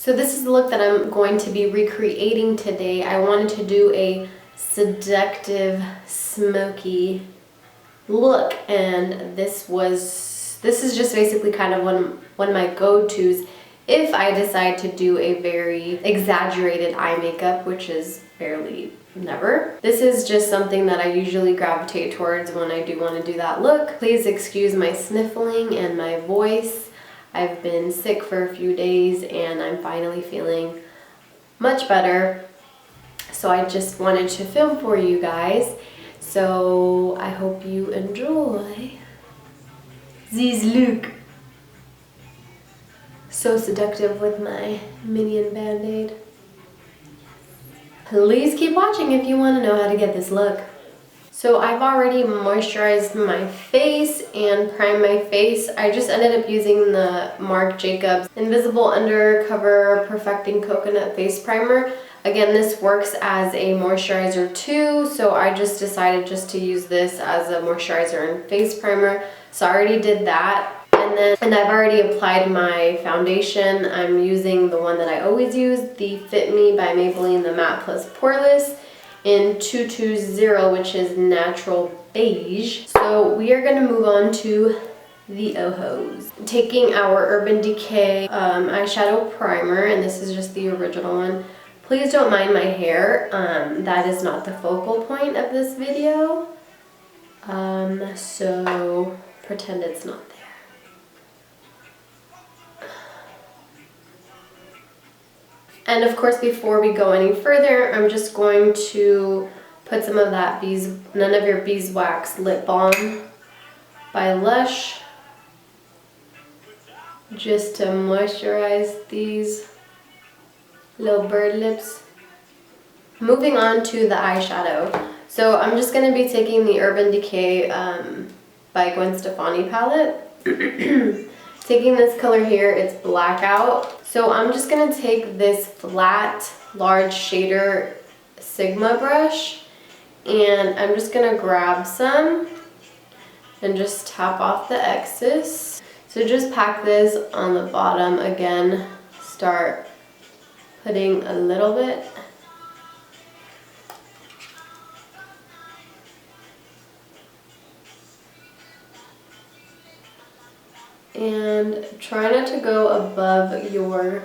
So this is the look that I'm going to be recreating today. I wanted to do a seductive, smoky look, and this is just basically kind of one of my go-tos if I decide to do a very exaggerated eye makeup, which is barely never. This is just something that I usually gravitate towards when I do want to do that look. Please excuse my sniffling and my voice. I've been sick for a few days and I'm finally feeling much better. So I just wanted to film for you guys. So I hope you enjoy this look. So seductive with my minion band-aid. Please keep watching if you want to know how to get this look. So I've already moisturized my face and primed my face. I just ended up using the Marc Jacobs Invisible Undercover Perfecting Coconut Face Primer. Again, this works as a moisturizer too, so I just decided just to use this as a moisturizer and face primer. So I already did that. And I've already applied my foundation. I'm using the one that I always use, the Fit Me by Maybelline, the Matte Plus Poreless in 220, which is natural beige. So we are going to move on to the Ojos. Taking our Urban Decay eyeshadow primer, and this is just the original one. Please don't mind my hair. That is not the focal point of this video. So pretend it's not there. And of course, before we go any further, I'm just going to put some of that None of Your Beeswax lip balm by Lush, just to moisturize these little bird lips. Moving on to the eyeshadow. So I'm just going to be taking the Urban Decay by Gwen Stefani palette. Taking this color here, it's Blackout. So I'm just going to take this flat, large shader Sigma brush, and I'm just going to grab some and just tap off the excess. So just pack this on the bottom. Again, start putting a little bit. And try not to go above your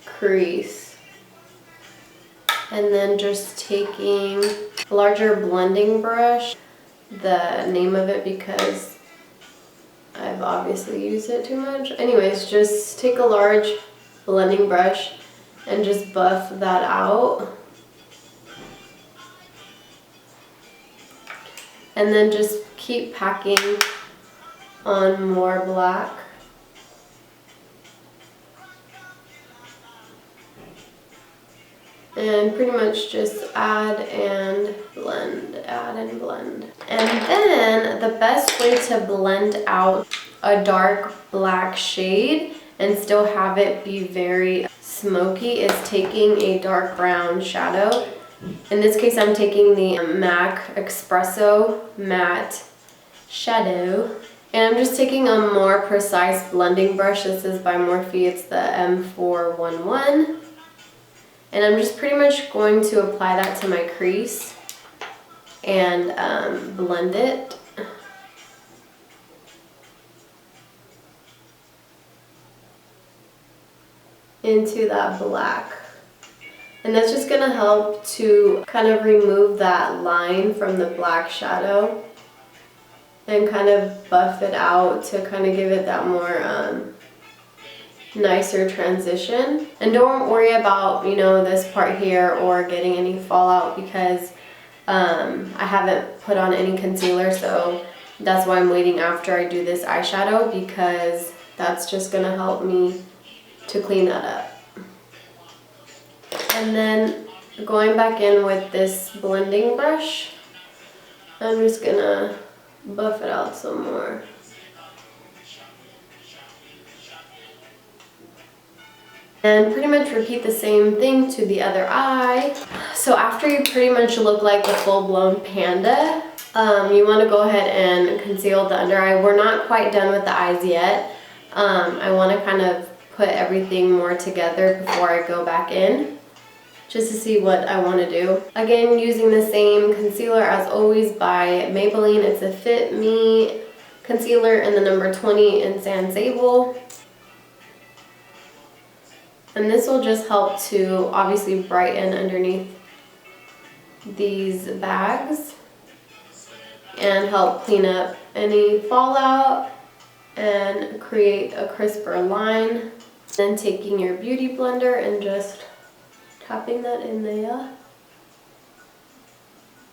crease. And then just taking a larger blending brush, the name of it because I've obviously used it too much. Anyways, just take a large blending brush and just buff that out. And then just keep packing on more black. And pretty much just add and blend, add and blend. And then the best way to blend out a dark black shade and still have it be very smoky is taking a dark brown shadow. In this case, I'm taking the MAC Espresso Matte Shadow. And I'm just taking a more precise blending brush. This is by Morphe, it's the M411. And I'm just pretty much going to apply that to my crease and blend it. Into that black. And that's just going to help to kind of remove that line from the black shadow and kind of buff it out to kind of give it that more nicer transition. And don't worry about, you know, this part here or getting any fallout because I haven't put on any concealer, so that's why I'm waiting after I do this eyeshadow because that's just going to help me to clean that up. And then going back in with this blending brush, I'm just gonna buff it out some more. And pretty much repeat the same thing to the other eye. So after you pretty much look like the full-blown panda, you want to go ahead and conceal the under eye. We're not quite done with the eyes yet. I want to kind of put everything more together before I go back in, just to see what I want to do. Again, using the same concealer as always by Maybelline. It's a Fit Me concealer in the number 20 in Sand Sable. And this will just help to obviously brighten underneath these bags and help clean up any fallout and create a crisper line. Then taking your beauty blender and just tapping that in there.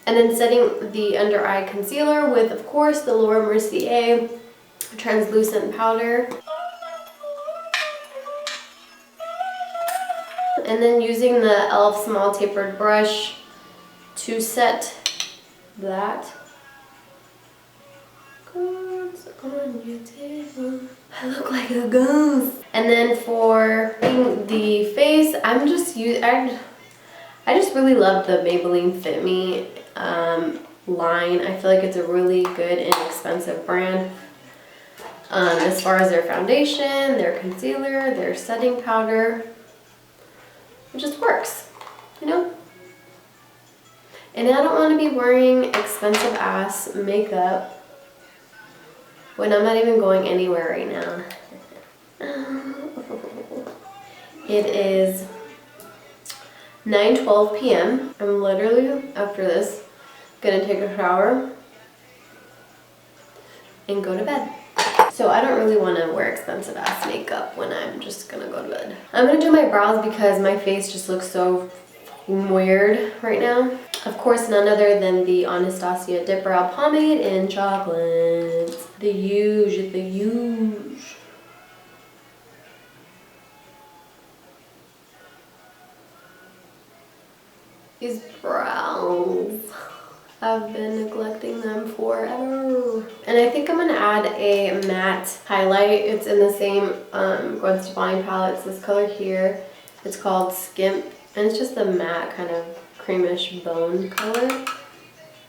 And then setting the under eye concealer with, of course, the Laura Mercier translucent powder. And then using the e.l.f. small tapered brush to set that. Cards on your table. I look like a ghost. And then for the face, I just really love the Maybelline Fit Me line. I feel like it's a really good, inexpensive brand. As far as their foundation, their concealer, their setting powder, it just works, you know? And I don't want to be wearing expensive ass makeup when I'm not even going anywhere right now. It is 9:12 p.m. I'm literally, after this, gonna take a shower and go to bed. So I don't really want to wear expensive ass makeup when I'm just gonna go to bed. I'm gonna do my brows because my face just looks so weird right now. Of course, none other than the Anastasia Dip Brow Pomade in chocolate. The huge. These brows, I've been neglecting them forever. And I think I'm gonna add a matte highlight. It's in the same Gwen Stefani palette. It's this color here. It's called Skimp, and it's just a matte kind of creamish bone color.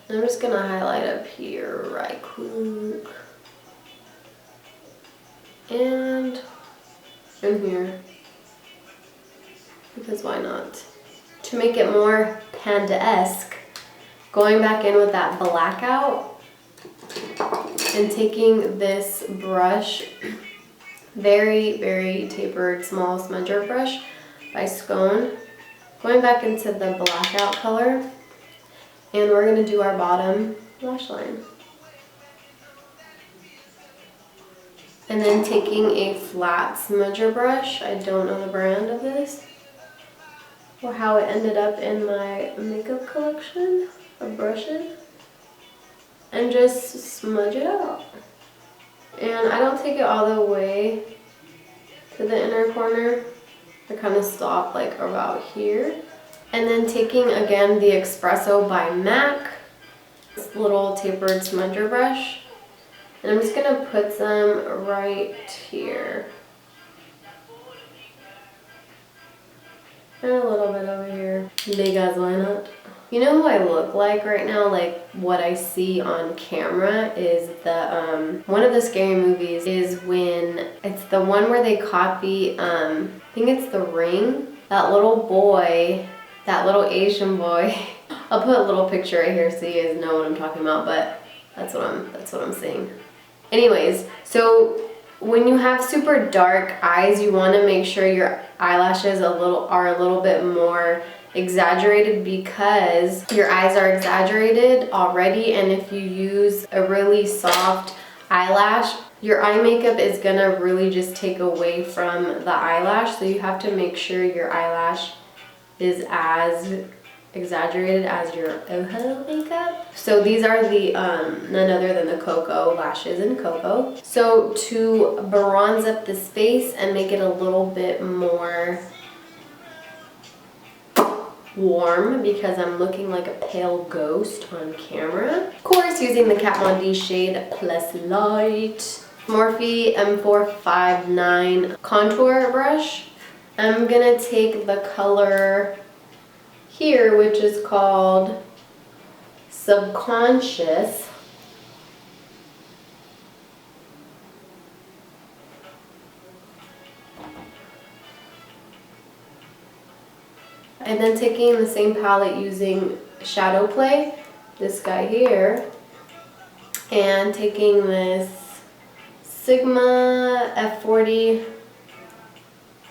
And I'm just gonna highlight up here right quick. And in here, because why not? To make it more panda-esque, going back in with that blackout and taking this brush, very tapered small smudger brush by Scone, going back into the blackout color, and we're gonna do our bottom lash line. And then taking a flat smudger brush, I don't know the brand of this, or how it ended up in my makeup collection of brushes, and just smudge it out. And I don't take it all the way to the inner corner. I kind of stop like about here. And then taking again the Espresso by MAC, this little tapered smudger brush, and I'm just gonna put some right here. And a little bit over here. Big as why not? You know who I look like right now? Like what I see on camera is the one of the scary movies is when it's the one where they copy I think it's The Ring. That little boy, that little Asian boy. I'll put a little picture right here so you guys know what I'm talking about, but that's what I'm seeing. Anyways, so when you have super dark eyes, you want to make sure your eyelashes are a little bit more exaggerated, because your eyes are exaggerated already, and if you use a really soft eyelash, your eye makeup is gonna really just take away from the eyelash. So you have to make sure your eyelash is as exaggerated as your Oho makeup. So these are the none other than the Cocoa lashes in Cocoa. So to bronze up this face and make it a little bit more warm, because I'm looking like a pale ghost on camera. Of course, using the Kat Von D shade Plus Light. Morphe M459 contour brush. I'm gonna take the color here, which is called Subconscious. And then taking the same palette using Shadow Play, this guy here, and taking this Sigma F40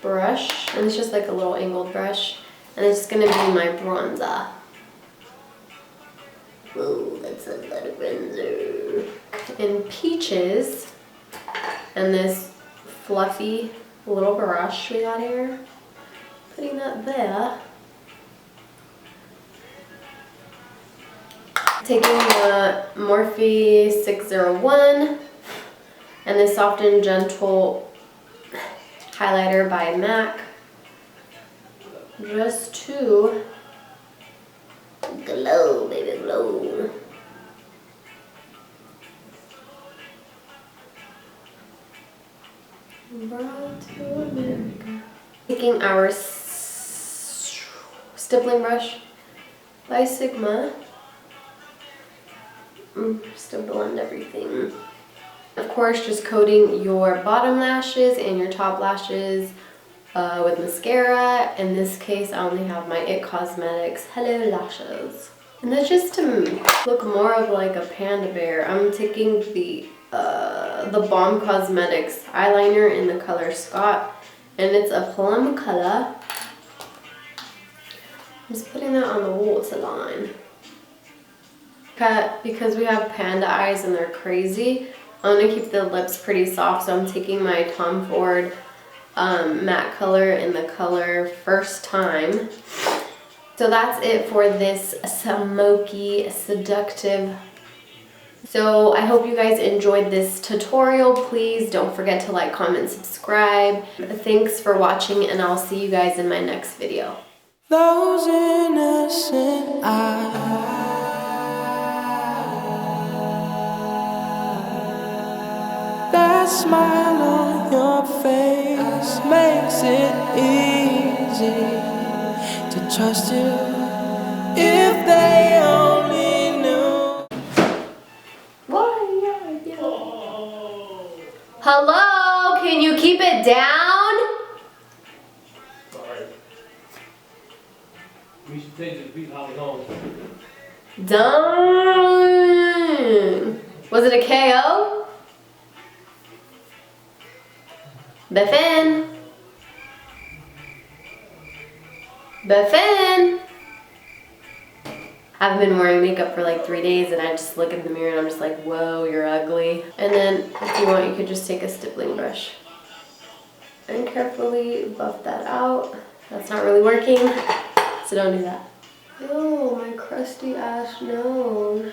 brush, and it's just like a little angled brush, and it's gonna be my bronzer. Whoa, that's a lot of bronzer. In Peaches, and this fluffy little brush we got here, putting that there. Taking the Morphe 601 and the Soft and Gentle highlighter by MAC, just to glow, baby, glow. Brought to America. Taking our stippling brush by Sigma, just to blend everything. Of course, just coating your bottom lashes and your top lashes with mascara. In this case, I only have my IT Cosmetics Hello Lashes. And that's just to look more of like a panda bear. I'm taking the Balm Cosmetics eyeliner in the color Scott, and it's a plum color. I'm just putting that on the waterline. Because we have panda eyes and they're crazy, I want to keep the lips pretty soft, so I'm taking my Tom Ford matte color in the color First Time. So that's it for this smoky, seductive. So I hope you guys enjoyed this tutorial. Please don't forget to like, comment, subscribe. Thanks for watching, and I'll see you guys in my next video. Those innocent eyes, that smile on your face makes it easy to trust you. If they only knew. What? Hello? Can you keep it down? Sorry. We should take this beat Holly home. Done. Was it a KO? Biffin. Biffin. I've been wearing makeup for like 3 days, and I just look in the mirror and I'm just like, whoa, you're ugly. And then if you want, you could just take a stippling brush and carefully buff that out. That's not really working, so don't do that. Oh, my crusty ass nose.